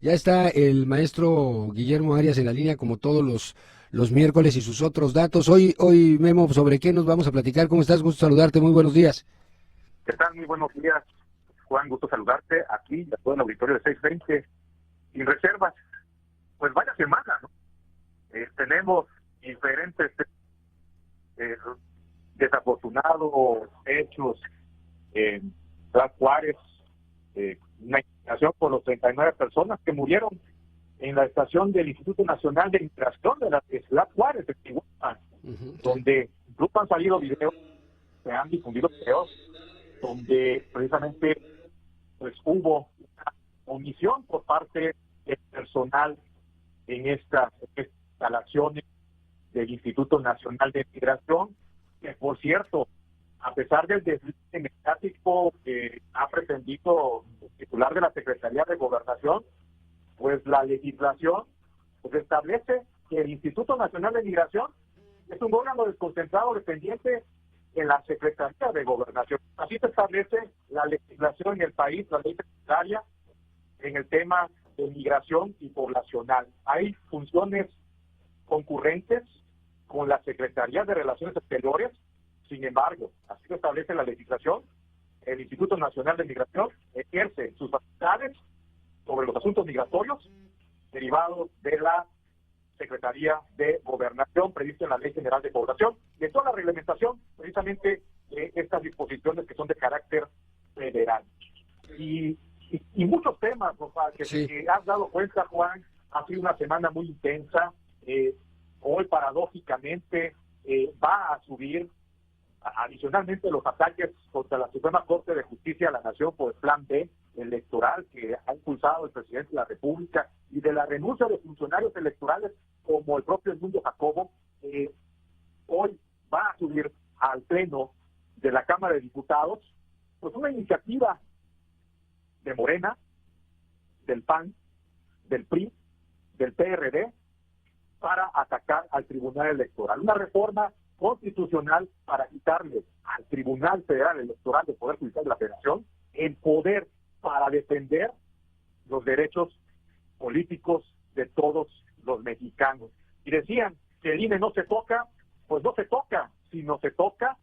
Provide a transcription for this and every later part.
Ya está el maestro Guillermo Arias en la línea como todos los miércoles y sus otros datos. Hoy, Memo, ¿sobre qué nos vamos a platicar? ¿Cómo estás? Gusto saludarte, muy buenos días. ¿Qué tal? Muy buenos días, Juan. Gusto saludarte aquí y a todo el auditorio de 620. Sin reservas, pues vaya semana, ¿no? Tenemos diferentes eh, desafortunados hechos en Ciudad Juárez, una indignación por los 39 personas que murieron en la estación del Instituto Nacional de Migración de la Ciudad Juárez, de Chihuahua, Sí. donde incluso han salido videos, se han difundido videos, donde precisamente pues hubo una omisión por parte del personal en estas instalaciones del Instituto Nacional de Migración, que por cierto, a pesar del deslize mediático que ha pretendido el titular de la Secretaría de Gobernación, pues la legislación pues, establece que el Instituto Nacional de Migración es un órgano desconcentrado dependiente de la Secretaría de Gobernación. Así se establece la legislación en el país, la ley secretaria, en el tema de migración y poblacional. Hay funciones concurrentes con la Secretaría de Relaciones Exteriores. Sin embargo, así lo establece la legislación, el Instituto Nacional de Migración ejerce sus facultades sobre los asuntos migratorios derivados de la Secretaría de Gobernación previsto en la Ley General de Población y en toda la reglamentación precisamente de estas disposiciones que son de carácter federal. Y muchos temas, o sea, Sí. que has dado cuenta, Juan, ha sido una semana muy intensa. Hoy, paradójicamente, va a subir adicionalmente los ataques contra la Suprema Corte de Justicia de la Nación por el Plan B electoral que ha impulsado el presidente de la República y de la renuncia de funcionarios electorales como el propio Edmundo Jacobo. Hoy va a subir al Pleno de la Cámara de Diputados pues una iniciativa de Morena, del PAN, del PRI, del PRD, para atacar al Tribunal Electoral. Una reforma constitucional para quitarle al Tribunal Federal Electoral del Poder Judicial de la Federación el poder para defender los derechos políticos de todos los mexicanos. Y decían que el INE no se toca, pues no se toca, sino se toca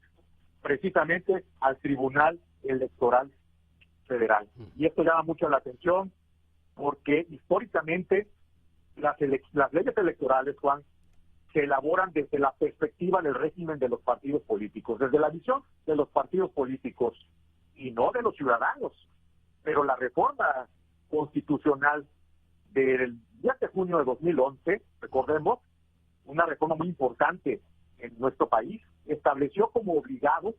precisamente al Tribunal Electoral Federal. Y esto llama mucho la atención porque históricamente las leyes electorales, Juan, se elaboran desde la perspectiva del régimen de los partidos políticos, desde la visión de los partidos políticos y no de los ciudadanos. Pero la reforma constitucional del 10 de junio de 2011, recordemos, una reforma muy importante en nuestro país, estableció como obligados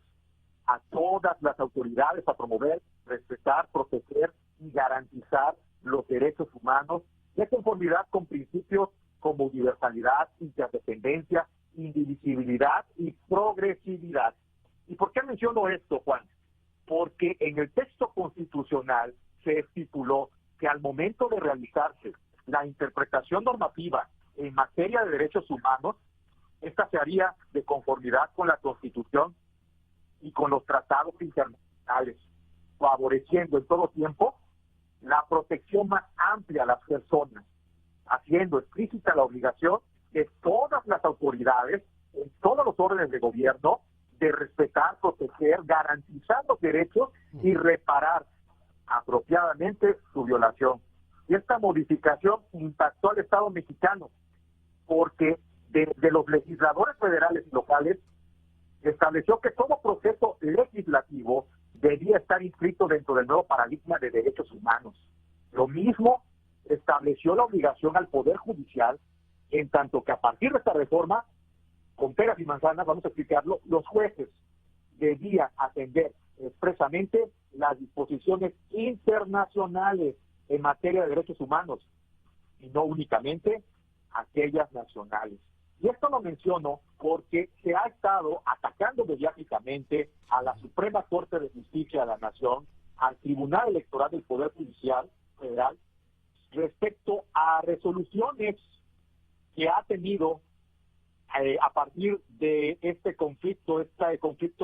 a todas las autoridades a promover, respetar, proteger y garantizar los derechos humanos de conformidad con principios como universalidad, interdependencia, indivisibilidad y progresividad. ¿Y por qué menciono esto, Juan? Porque en el texto constitucional se estipuló que al momento de realizarse la interpretación normativa en materia de derechos humanos, esta se haría de conformidad con la Constitución y con los tratados internacionales, favoreciendo en todo tiempo la protección más amplia a las personas, haciendo explícita la obligación de todas las autoridades, en todos los órdenes de gobierno, de respetar, proteger, garantizar los derechos y reparar apropiadamente su violación. Y esta modificación impactó al Estado mexicano, porque de los legisladores federales y locales estableció que todo proceso legislativo debía estar inscrito dentro del nuevo paradigma de derechos humanos. Lo mismo estableció la obligación al Poder Judicial, en tanto que a partir de esta reforma, con peras y manzanas, vamos a explicarlo, los jueces debían atender expresamente las disposiciones internacionales en materia de derechos humanos y no únicamente aquellas nacionales. Y esto lo menciono porque se ha estado atacando mediáticamente a la Suprema Corte de Justicia de la Nación, al Tribunal Electoral del Poder Judicial Federal, respecto a resoluciones que ha tenido a partir de este conflicto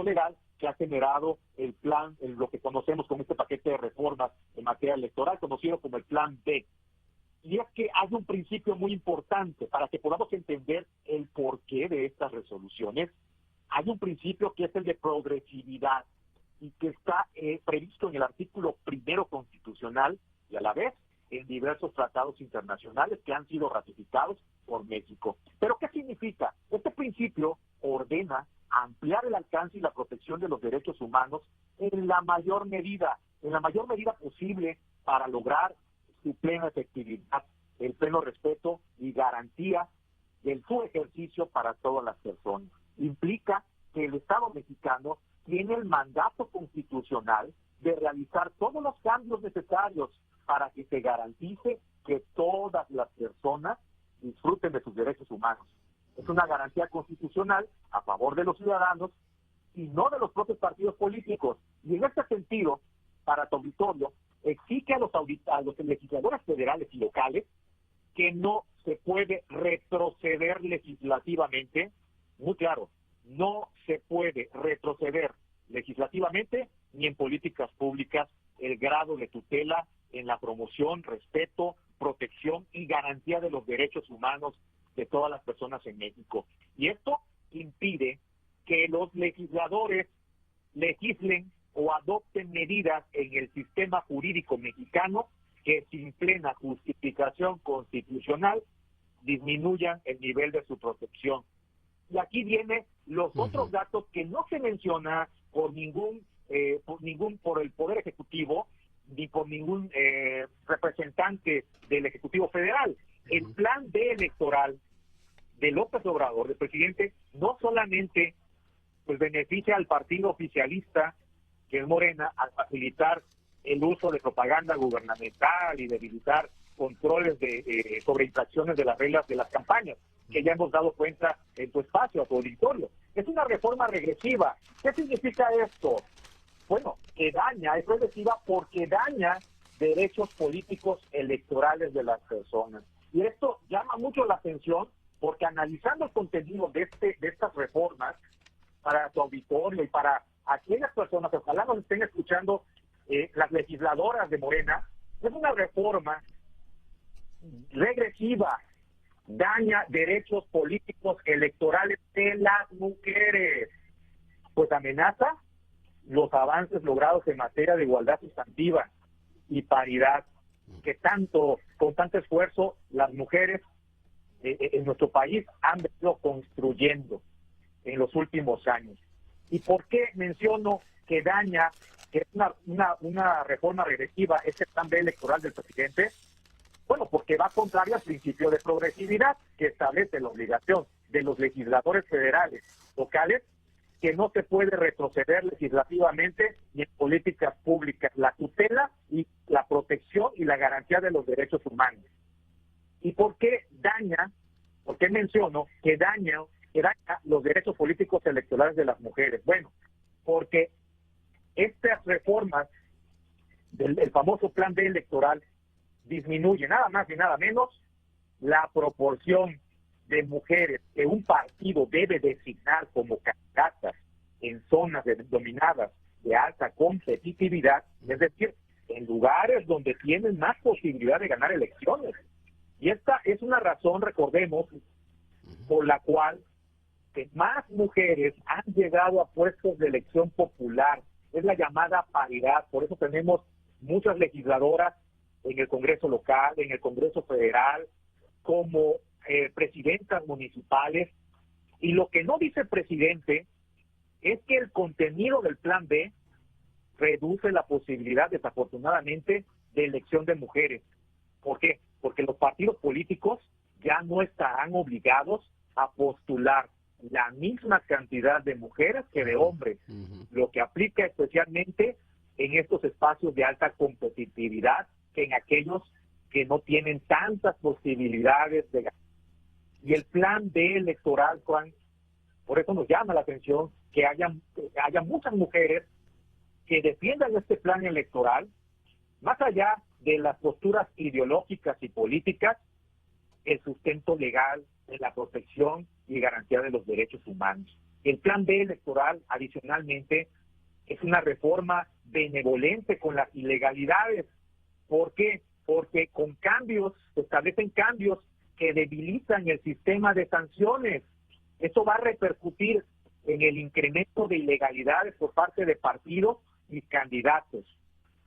legal que ha generado el plan, lo que conocemos como este paquete de reformas en materia electoral, conocido como el Plan B. y es que hay un principio muy importante para que podamos entender el porqué de estas resoluciones. Hay un principio que es el de progresividad y que está previsto en el artículo 1 constitucional y a la vez en diversos tratados internacionales que han sido ratificados por México. ¿Pero qué significa? Este principio ordena ampliar el alcance y la protección de los derechos humanos en la mayor medida posible para lograr su plena efectividad, el pleno respeto y garantía de su ejercicio para todas las personas. Implica que el Estado mexicano tiene el mandato constitucional de realizar todos los cambios necesarios para que se garantice que todas las personas disfruten de sus derechos humanos. Es una garantía constitucional a favor de los ciudadanos y no de los propios partidos políticos. Y en este sentido, para tu auditorio, exige a los legisladores federales y locales que no se puede retroceder legislativamente, muy claro, no se puede retroceder legislativamente ni en políticas públicas el grado de tutela en la promoción, respeto, protección y garantía de los derechos humanos de todas las personas en México. Y esto impide que los legisladores legislen o adopten medidas en el sistema jurídico mexicano que sin plena justificación constitucional disminuyan el nivel de su protección. Y aquí vienen los otros datos que no se menciona por el Poder Ejecutivo ni por ningún representante del Ejecutivo Federal. El plan B electoral de López Obrador, del presidente, no solamente pues beneficia al partido oficialista, que es Morena, al facilitar el uso de propaganda gubernamental y debilitar controles sobre infracciones de las reglas de las campañas, que ya hemos dado cuenta en tu espacio, a tu auditorio. Es una reforma regresiva. ¿Qué significa esto? Bueno, que daña, es regresiva porque daña derechos políticos electorales de las personas. Y esto llama mucho la atención porque analizando el contenido de estas reformas, para tu auditorio y para aquellas personas que ojalá nos estén escuchando, las legisladoras de Morena, es una reforma regresiva, daña derechos políticos electorales de las mujeres, pues amenaza los avances logrados en materia de igualdad sustantiva y paridad que con tanto esfuerzo las mujeres en nuestro país han venido construyendo en los últimos años. ¿Y por qué menciono que daña, que es una reforma regresiva, ese plan B electoral del presidente? Bueno, porque va contrario al principio de progresividad que establece la obligación de los legisladores federales, locales, que no se puede retroceder legislativamente ni en políticas públicas la tutela y la protección y la garantía de los derechos humanos. ¿Y por qué daña? ¿Por qué menciono que daña los derechos políticos electorales de las mujeres? Bueno, porque estas reformas del famoso plan B electoral disminuye nada más y nada menos la proporción de mujeres que un partido debe designar como candidatas en zonas dominadas de alta competitividad, es decir, en lugares donde tienen más posibilidad de ganar elecciones. Y esta es una razón, recordemos, por la cual que más mujeres han llegado a puestos de elección popular. Es la llamada paridad. Por eso tenemos muchas legisladoras en el Congreso local, en el Congreso federal, como presidentas municipales. Y lo que no dice el presidente es que el contenido del plan B reduce la posibilidad, desafortunadamente, de elección de mujeres. ¿Por qué? Porque los partidos políticos ya no estarán obligados a postular la misma cantidad de mujeres que de hombres, lo que aplica especialmente en estos espacios de alta competitividad que en aquellos que no tienen tantas posibilidades de ganar. Y el plan B electoral, Juan, por eso nos llama la atención que haya muchas mujeres que defiendan este plan electoral, más allá de las posturas ideológicas y políticas, el sustento legal de la protección y garantía de los derechos humanos. El plan B electoral, adicionalmente, es una reforma benevolente con las ilegalidades. ¿Por qué? porque con cambios se establecen cambios que debilitan el sistema de sanciones. Eso va a repercutir en el incremento de ilegalidades por parte de partidos y candidatos,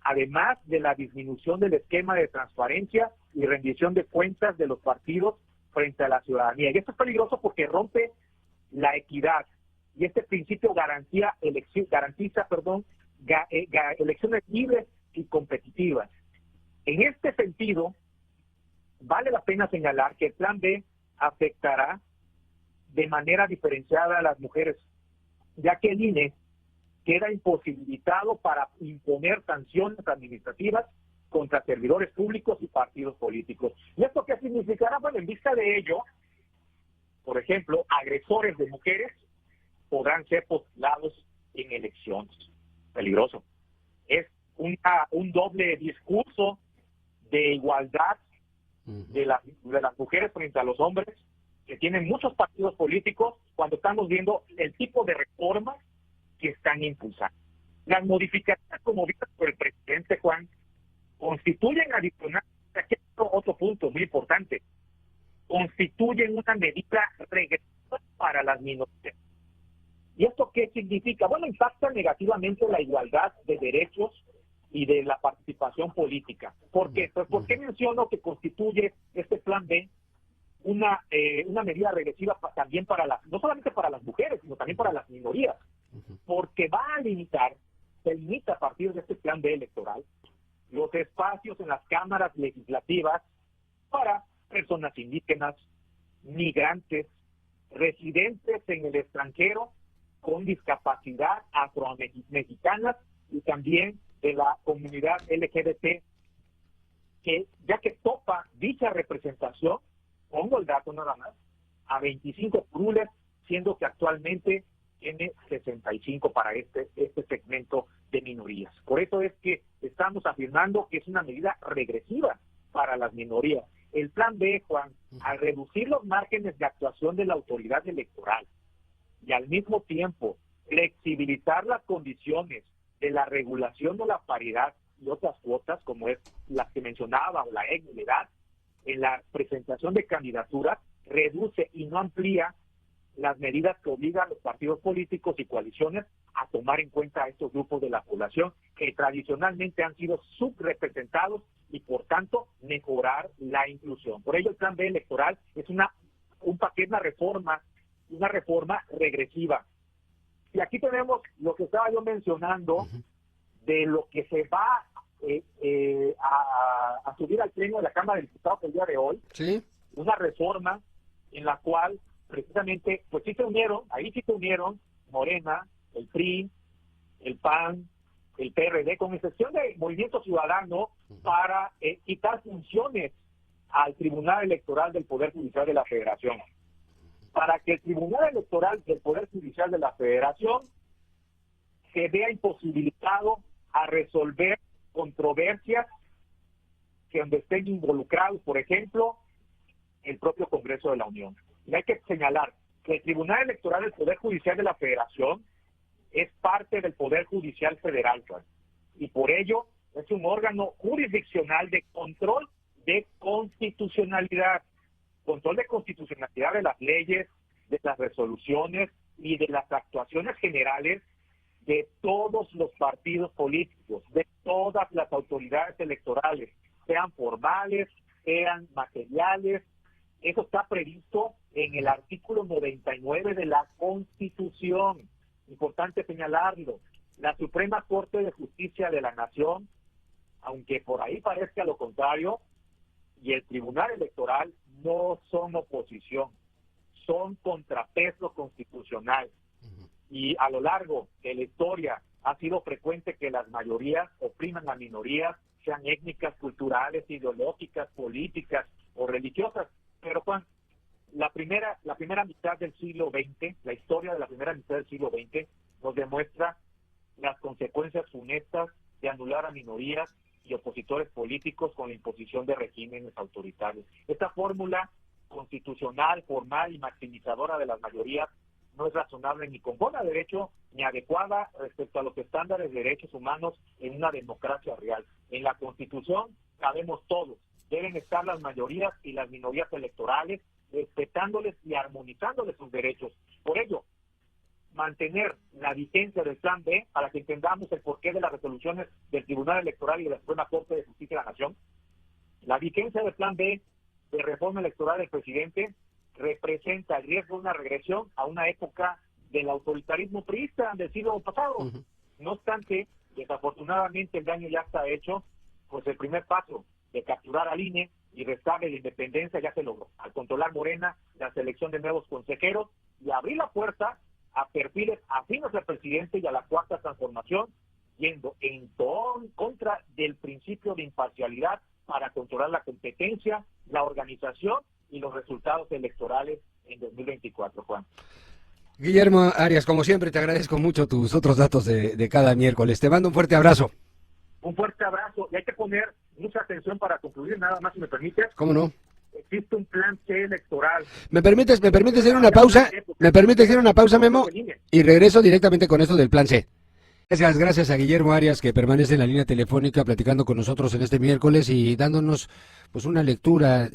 además de la disminución del esquema de transparencia y rendición de cuentas de los partidos frente a la ciudadanía. Y esto es peligroso porque rompe la equidad, y este principio garantiza elecciones libres y competitivas. En este sentido, vale la pena señalar que el Plan B afectará de manera diferenciada a las mujeres, ya que el INE queda imposibilitado para imponer sanciones administrativas contra servidores públicos y partidos políticos. ¿Y esto qué significará? Bueno, en vista de ello, por ejemplo, agresores de mujeres podrán ser postulados en elecciones. Peligroso. Es un doble discurso de igualdad de las mujeres frente a los hombres, que tienen muchos partidos políticos, cuando estamos viendo el tipo de reformas que están impulsando. Las modificaciones promovidas por el presidente Juan constituyen adicional, aquí hay otro punto muy importante, constituyen una medida regresiva para las minorías. ¿Y esto qué significa? Bueno, impacta negativamente la igualdad de derechos y de la participación política. ¿Por qué? Pues, ¿por qué menciono que constituye este Plan B una medida regresiva también no solamente para las mujeres, sino también para las minorías? Porque se limita a partir de este Plan B electoral los espacios en las cámaras legislativas para personas indígenas, migrantes, residentes en el extranjero con discapacidad, afromexicanas y también de la comunidad LGBT, que ya que topa dicha representación, pongo el dato nada más, a 25 curules, siendo que actualmente tiene 65 para este segmento de minorías. Por eso es que estamos afirmando que es una medida regresiva para las minorías. El Plan B, Juan, al reducir los márgenes de actuación de la autoridad electoral y al mismo tiempo flexibilizar las condiciones de la regulación de la paridad y otras cuotas, como es las que mencionaba, o la edad, en la presentación de candidaturas, reduce y no amplía las medidas que obligan a los partidos políticos y coaliciones a tomar en cuenta a estos grupos de la población que tradicionalmente han sido subrepresentados y, por tanto, mejorar la inclusión. Por ello, el Plan B electoral es una reforma regresiva. Y aquí tenemos lo que estaba yo mencionando de lo que se va a subir al pleno de la Cámara de Diputados el día de hoy. ¿Sí? Una reforma en la cual precisamente, pues sí se unieron Morena, el PRI, el PAN, el PRD, con excepción de Movimiento Ciudadano, para quitar funciones al Tribunal Electoral del Poder Judicial de la Federación. Para que el Tribunal Electoral del Poder Judicial de la Federación se vea imposibilitado a resolver controversias que donde estén involucrados, por ejemplo, el propio Congreso de la Unión. Y hay que señalar que el Tribunal Electoral del Poder Judicial de la Federación es parte del Poder Judicial Federal, y por ello es un órgano jurisdiccional de control de constitucionalidad de las leyes, de las resoluciones y de las actuaciones generales de todos los partidos políticos, de todas las autoridades electorales, sean formales, sean materiales. Eso está previsto en el artículo 99 de la Constitución. Importante señalarlo. La Suprema Corte de Justicia de la Nación, aunque por ahí parezca lo contrario, y el Tribunal Electoral no son oposición, son contrapeso constitucional. Y a lo largo de la historia ha sido frecuente que las mayorías opriman a minorías, sean étnicas, culturales, ideológicas, políticas o religiosas. Pero Juan, la primera mitad del siglo XX, la historia de la primera mitad del siglo XX nos demuestra las consecuencias funestas de anular a minorías y opositores políticos con la imposición de regímenes autoritarios. Esta fórmula constitucional, formal y maximizadora de las mayorías no es razonable ni conforme a derecho ni adecuada respecto a los estándares de derechos humanos en una democracia real. En la Constitución cabemos todos. Deben estar las mayorías y las minorías electorales, respetándoles y armonizándoles sus derechos. Por ello, mantener la vigencia del Plan B para que entendamos el porqué de las resoluciones del Tribunal Electoral y de la Suprema Corte de Justicia de la Nación. La vigencia del Plan B de reforma electoral del presidente representa el riesgo de una regresión a una época del autoritarismo priista del siglo pasado. No obstante, desafortunadamente el daño ya está hecho, pues el primer paso de capturar al INE y restarle la independencia ya se logró, al controlar Morena la selección de nuevos consejeros y abrir la puerta a perfiles afines al presidente y a la cuarta transformación, yendo en contra del principio de imparcialidad para controlar la competencia, la organización y los resultados electorales en 2024, Juan. Guillermo Arias, como siempre, te agradezco mucho tus otros datos de cada miércoles. Te mando un fuerte abrazo. Un fuerte abrazo, y hay que poner mucha atención para concluir, nada más si me permites. ¿Cómo no? Existe un plan C electoral. ¿Me permites hacer una pausa? ¿Me permites hacer una pausa, Memo? Y regreso directamente con esto del plan C. Gracias a Guillermo Arias, que permanece en la línea telefónica platicando con nosotros en este miércoles y dándonos pues una lectura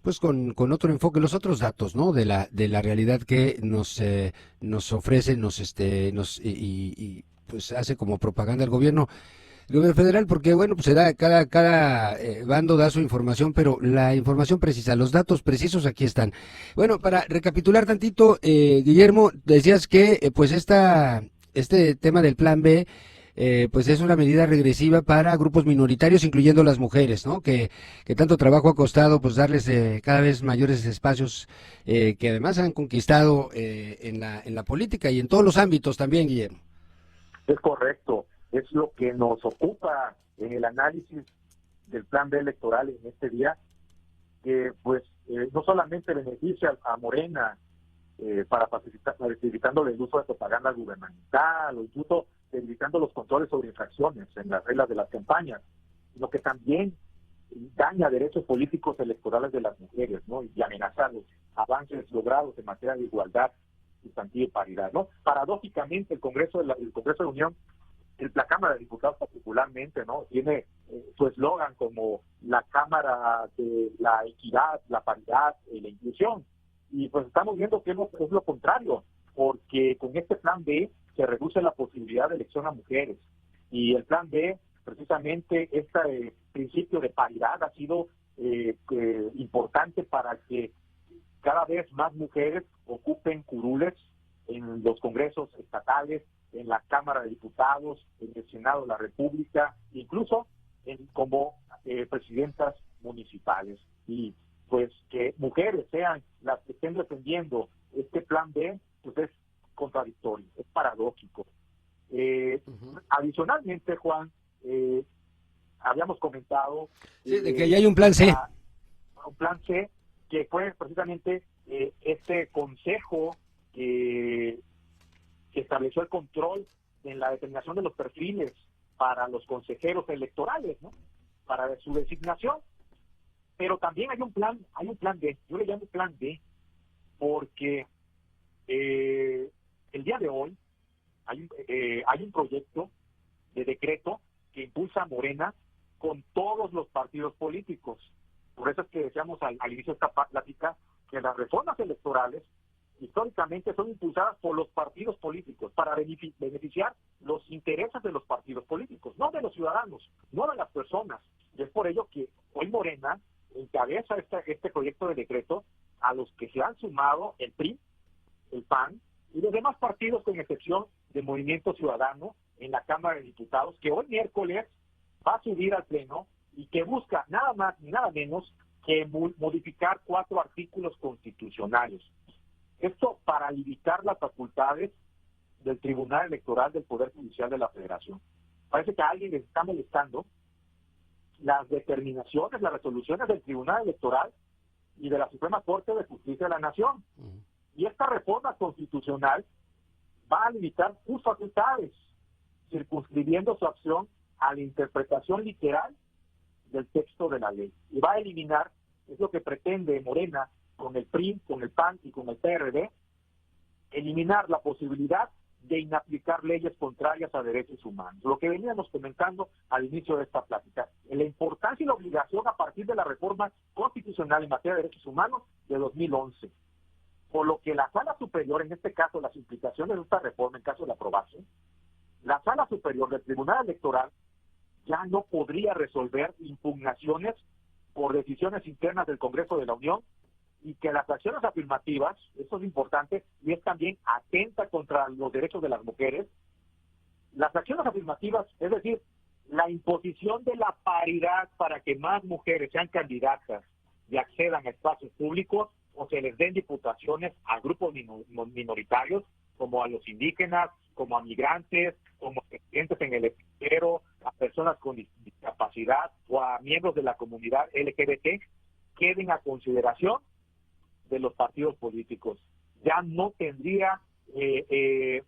pues con otro enfoque, los otros datos, ¿no? De la realidad que nos ofrece, y pues hace como propaganda el gobierno federal, porque bueno, pues se da, cada bando da su información, pero la información precisa, los datos precisos aquí están. Bueno, para recapitular tantito, Guillermo, decías que pues este tema del plan B, pues es una medida regresiva para grupos minoritarios, incluyendo las mujeres, ¿no? Que tanto trabajo ha costado, pues darles cada vez mayores espacios, que además han conquistado en la política y en todos los ámbitos también, Guillermo. Es correcto, es lo que nos ocupa en el análisis del plan B electoral en este día, que pues no solamente beneficia a Morena para facilitándole el uso de propaganda gubernamental o incluso debilitando los controles sobre infracciones en las reglas de las campañas, sino que también daña derechos políticos electorales de las mujeres, ¿no? Y amenaza los avances logrados en materia de igualdad, sustantiva y paridad, ¿no? Paradójicamente, el Congreso de la Unión, la Cámara de Diputados particularmente, ¿no? Tiene su eslogan como la Cámara de la Equidad, la Paridad y la Inclusión. Y pues estamos viendo que es lo contrario, porque con este plan B se reduce la posibilidad de elección a mujeres. Y el plan B, precisamente, este principio de paridad ha sido importante para que cada vez más mujeres ocupen curules en los congresos estatales, en la Cámara de Diputados, en el Senado de la República, incluso como presidentas municipales. Y pues que mujeres sean las que estén defendiendo este plan B, pues es contradictorio, es paradójico. Adicionalmente, Juan, habíamos comentado de que ya hay un plan C. Un plan C que fue precisamente este consejo que estableció el control en la determinación de los perfiles para los consejeros electorales, ¿no? Para su designación. Pero también hay un plan B, yo le llamo plan B, porque el día de hoy hay un proyecto de decreto que impulsa Morena con todos los partidos políticos. Por eso es que decíamos al inicio de esta plática que las reformas electorales históricamente son impulsadas por los partidos políticos para beneficiar los intereses de los partidos políticos, no de los ciudadanos, no de las personas. Y es por ello que hoy Morena encabeza este proyecto de decreto, a los que se han sumado el PRI, el PAN y los demás partidos, con excepción de Movimiento Ciudadano, en la Cámara de Diputados, que hoy miércoles va a subir al Pleno y que busca nada más ni nada menos que modificar 4 artículos constitucionales. Esto para limitar las facultades del Tribunal Electoral del Poder Judicial de la Federación. Parece que a alguien les está molestando las determinaciones, las resoluciones del Tribunal Electoral y de la Suprema Corte de Justicia de la Nación. Y esta reforma constitucional va a limitar sus facultades, circunscribiendo su acción a la interpretación literal del texto de la ley. Y va a eliminar, es lo que pretende Morena con el PRI, con el PAN y con el PRD, eliminar la posibilidad de inaplicar leyes contrarias a derechos humanos. Lo que veníamos comentando al inicio de esta plática, la importancia y la obligación a partir de la reforma constitucional en materia de derechos humanos de 2011. Por lo que la Sala Superior, en este caso las implicaciones de esta reforma en caso de la aprobación, la Sala Superior del Tribunal Electoral ya no podría resolver impugnaciones por decisiones internas del Congreso de la Unión, y que las acciones afirmativas, esto es importante, y es también atenta contra los derechos de las mujeres, las acciones afirmativas, es decir, la imposición de la paridad para que más mujeres sean candidatas y accedan a espacios públicos, o se les den diputaciones a grupos minoritarios, como a los indígenas, como a migrantes, como residentes en el extranjero, a personas con discapacidad o a miembros de la comunidad LGBT, queden a consideración de los partidos políticos. Ya no tendría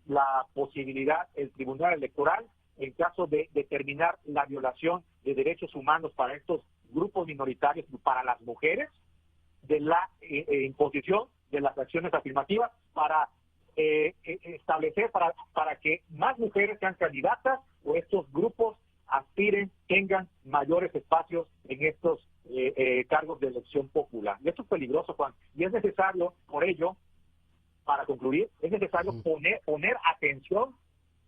la posibilidad el Tribunal Electoral, en caso de determinar la violación de derechos humanos para estos grupos minoritarios y para las mujeres, de la imposición de las acciones afirmativas para establecer, para que más mujeres sean candidatas o estos grupos aspiren, tengan mayores espacios en estos cargos de elección popular. Y esto es peligroso, Juan, y es necesario, por ello, para concluir, es necesario poner atención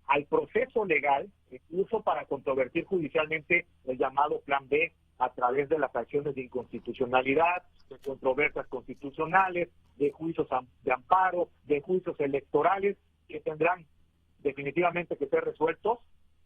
al proceso legal, incluso para controvertir judicialmente el llamado Plan B a través de las acciones de inconstitucionalidad, de controversias constitucionales, de juicios de amparo, de juicios electorales, que tendrán definitivamente que ser resueltos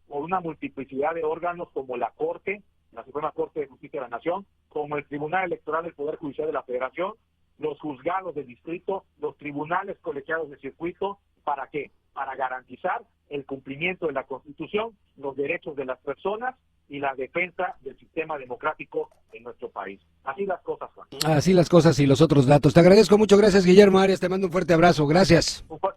por una multiplicidad de órganos como la Corte, la Suprema Corte de Justicia de la Nación, como el Tribunal Electoral del Poder Judicial de la Federación, los juzgados de distrito, los tribunales colegiados de circuito. ¿Para qué? Para garantizar el cumplimiento de la Constitución, los derechos de las personas y la defensa del sistema democrático en nuestro país. Así las cosas, Juan. Así las cosas y los otros datos. Te agradezco mucho, gracias Guillermo Arias, te mando un fuerte abrazo, gracias. Un fuerte